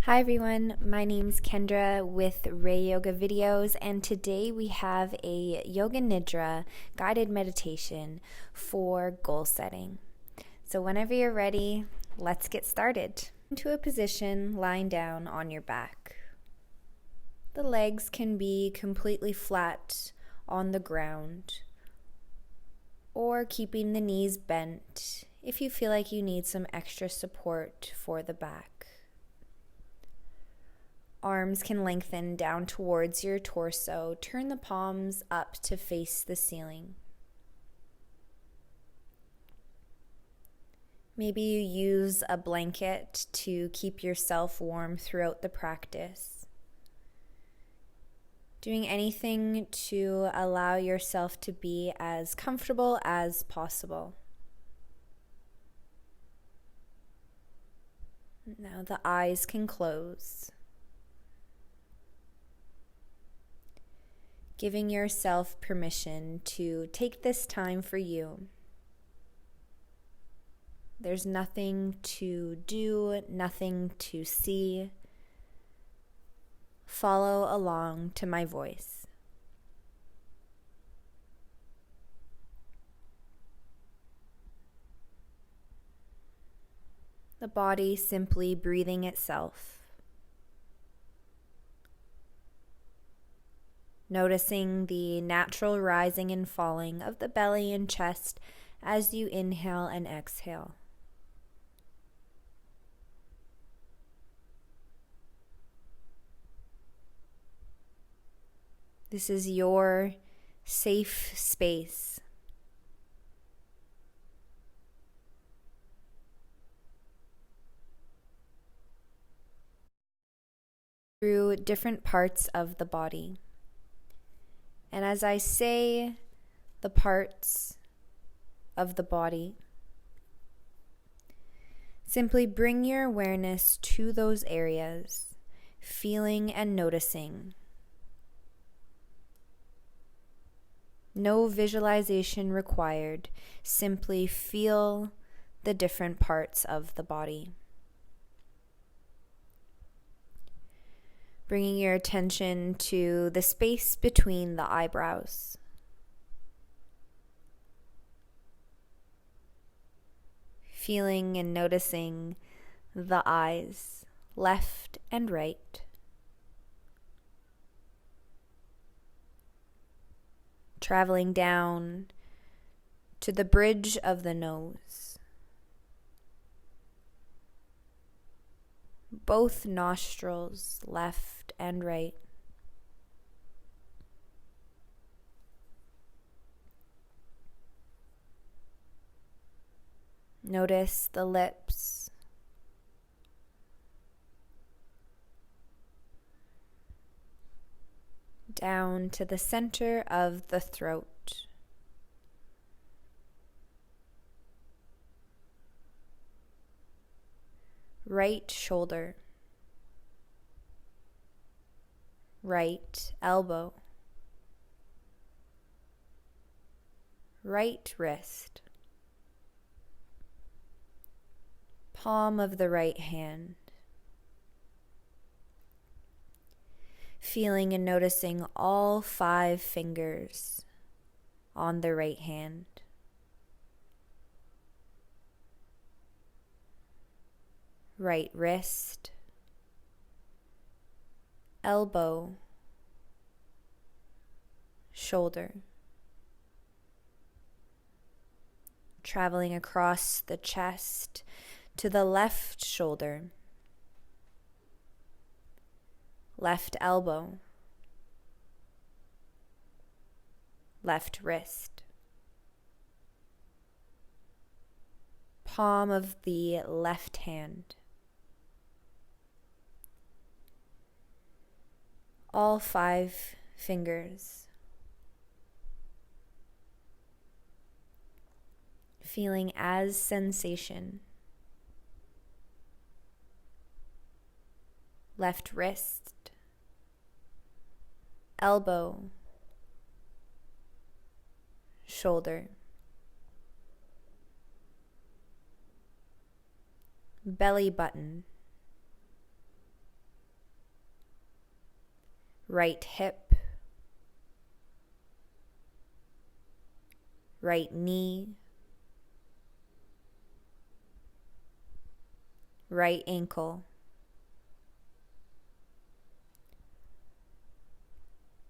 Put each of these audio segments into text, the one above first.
Hi everyone, my name's Kendra with Ray Yoga Videos, and today we have a Yoga Nidra guided meditation for goal setting. So whenever you're ready, let's get started. Into a position lying down on your back. The legs can be completely flat on the ground or keeping the knees bent if you feel like you need some extra support for the back. Arms can lengthen down towards your torso. Turn the palms up to face the ceiling. Maybe you use a blanket to keep yourself warm throughout the practice. Doing anything to allow yourself to be as comfortable as possible. Now the eyes can close. Giving yourself permission to take this time for you. There's nothing to do, nothing to see. Follow along to my voice. The body simply breathing itself. Noticing the natural rising and falling of the belly and chest as you inhale and exhale. This is your safe space. Through different parts of the body. And as I say the parts of the body, simply bring your awareness to those areas, feeling and noticing. No visualization required. Simply feel the different parts of the body. Bringing your attention to the space between the eyebrows. Feeling and noticing the eyes, left and right. Traveling down to the bridge of the nose. Both nostrils, left and right. Notice the lips. Down to the center of the throat. Right shoulder, right elbow, right wrist, palm of the right hand. Feeling and noticing all 5 fingers on the right hand. Right wrist, elbow, shoulder. Traveling across the chest to the left shoulder, left elbow, left wrist, palm of the left hand. All 5 fingers. Feeling as sensation. Left wrist, elbow, shoulder. Belly button, right hip, right knee, right ankle,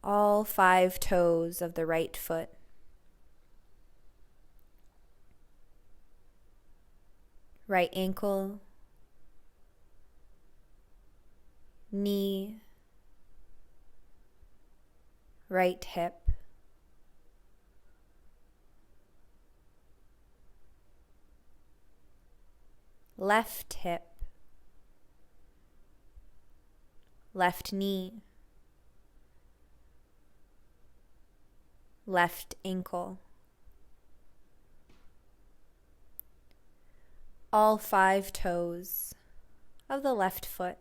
all 5 toes of the right foot, right ankle, knee, right hip, left hip, left knee, left ankle, all 5 toes of the left foot,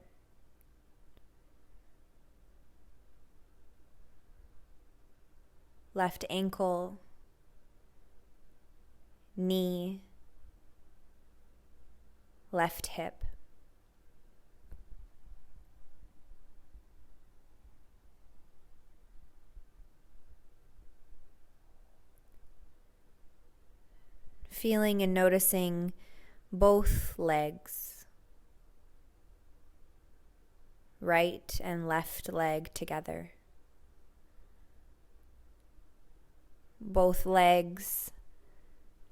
left ankle, knee, left hip. Feeling and noticing both legs, right and left leg together. Both legs,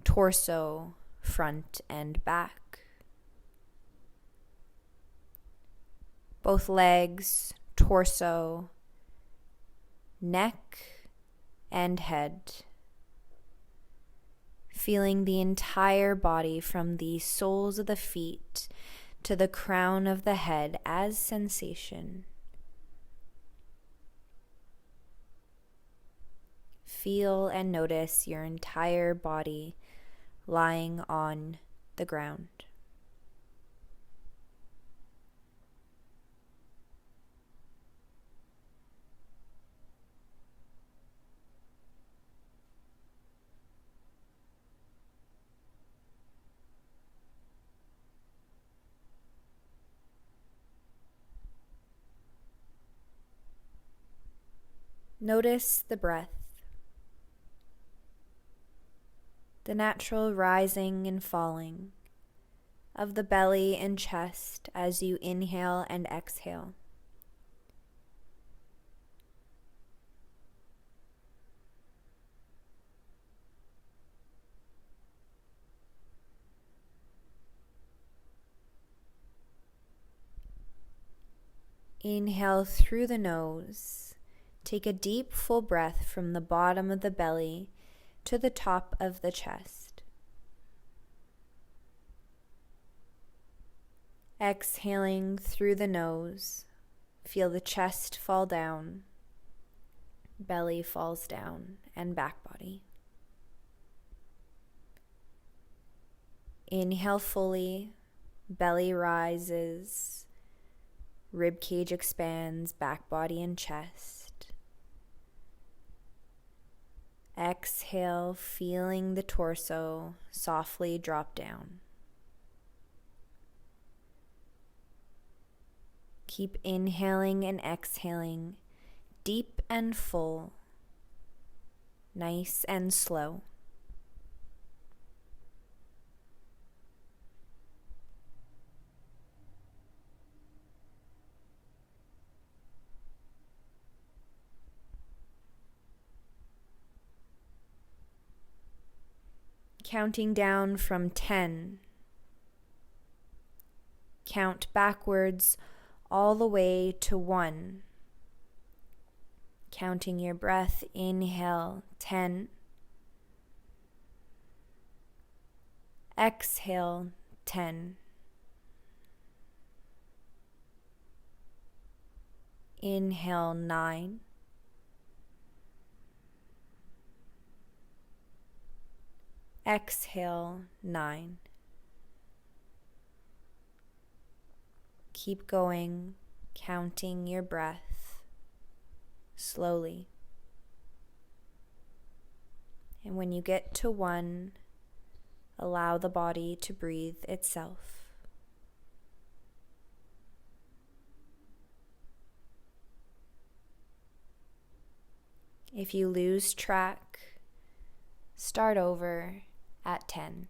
torso, front and back. Both legs, torso, neck and head. Feeling the entire body from the soles of the feet to the crown of the head as sensation. Feel and notice your entire body lying on the ground. Notice the breath, the natural rising and falling of the belly and chest as you inhale and exhale. Inhale through the nose. Take a deep, full breath from the bottom of the belly to the top of the chest. Exhaling through the nose, feel the chest fall down, belly falls down, and back body. Inhale fully, belly rises, rib cage expands, back body and chest. Exhale, feeling the torso softly drop down. Keep inhaling and exhaling, deep and full, nice and slow. Counting down from 10. Count backwards all the way to 1. Counting your breath, inhale 10. Exhale 10. Inhale 9. Exhale 9. Keep going, counting your breath slowly. And when you get to 1, allow the body to breathe itself. If you lose track, start over at 10.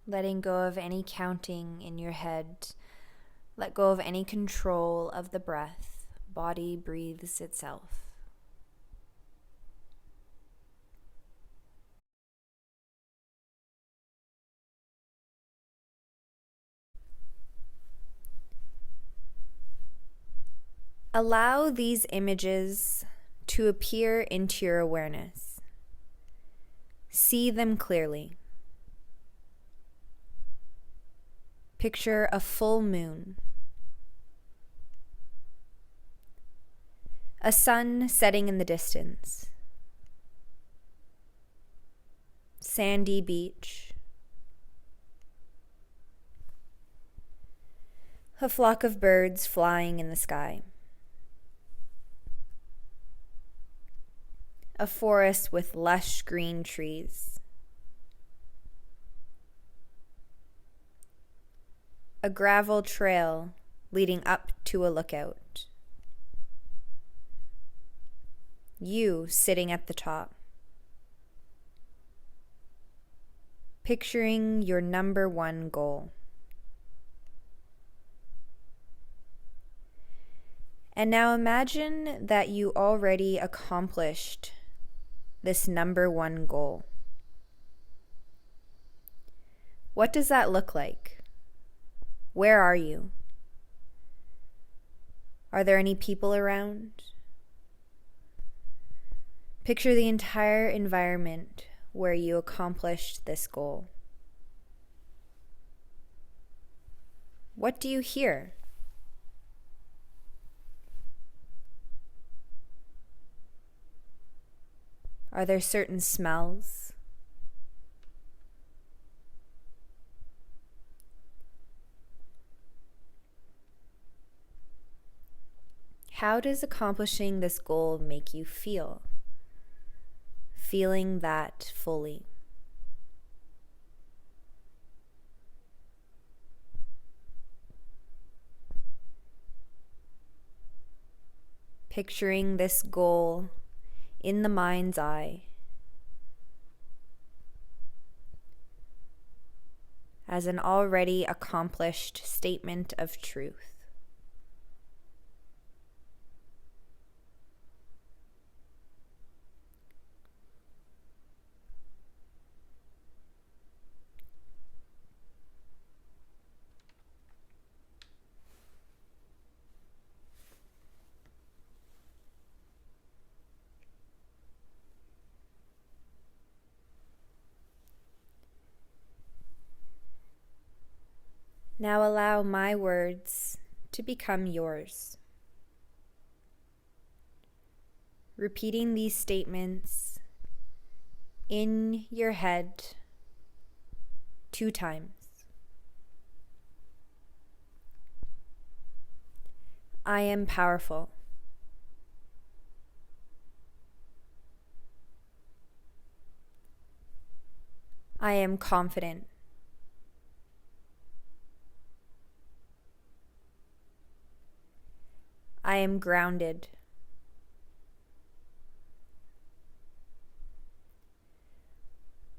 Letting go of any counting in your head. Let go of any control of the breath. Body breathes itself. Allow these images to appear into your awareness. See them clearly. Picture a full moon, a sun setting in the distance, sandy beach, a flock of birds flying in the sky, a forest with lush green trees, a gravel trail leading up to a lookout. You sitting at the top. Picturing your number one goal. And now imagine that you already accomplished this number one goal. What does that look like? Where are you? Are there any people around? Picture the entire environment where you accomplished this goal. What do you hear? Are there certain smells? How does accomplishing this goal make you feel? Feeling that fully. Picturing this goal in the mind's eye as an already accomplished statement of truth. Now allow my words to become yours. Repeating these statements in your head 2 times. I am powerful. I am confident. I am grounded.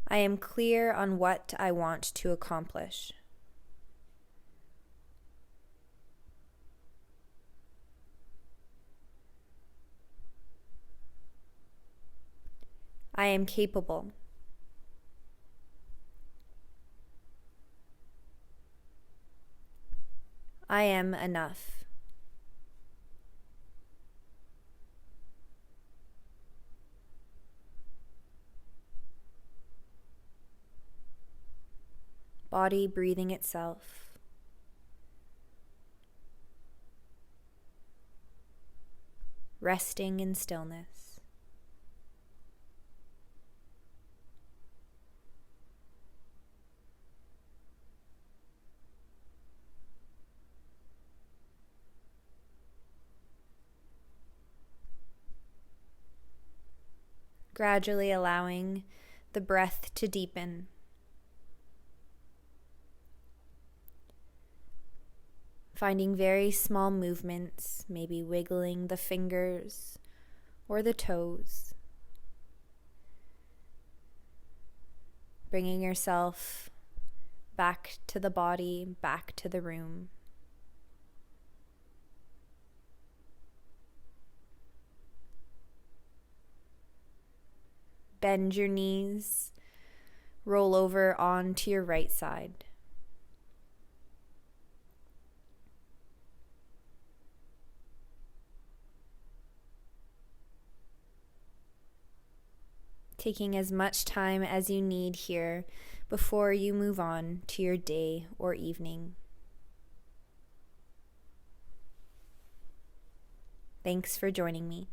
I am clear on what I want to accomplish. I am capable. I am enough. Body breathing itself. resting in stillness. Gradually allowing the breath to deepen. Finding very small movements, maybe wiggling the fingers or the toes. Bringing yourself back to the body, back to the room. Bend your knees, roll over onto your right side. Taking as much time as you need here before you move on to your day or evening. Thanks for joining me.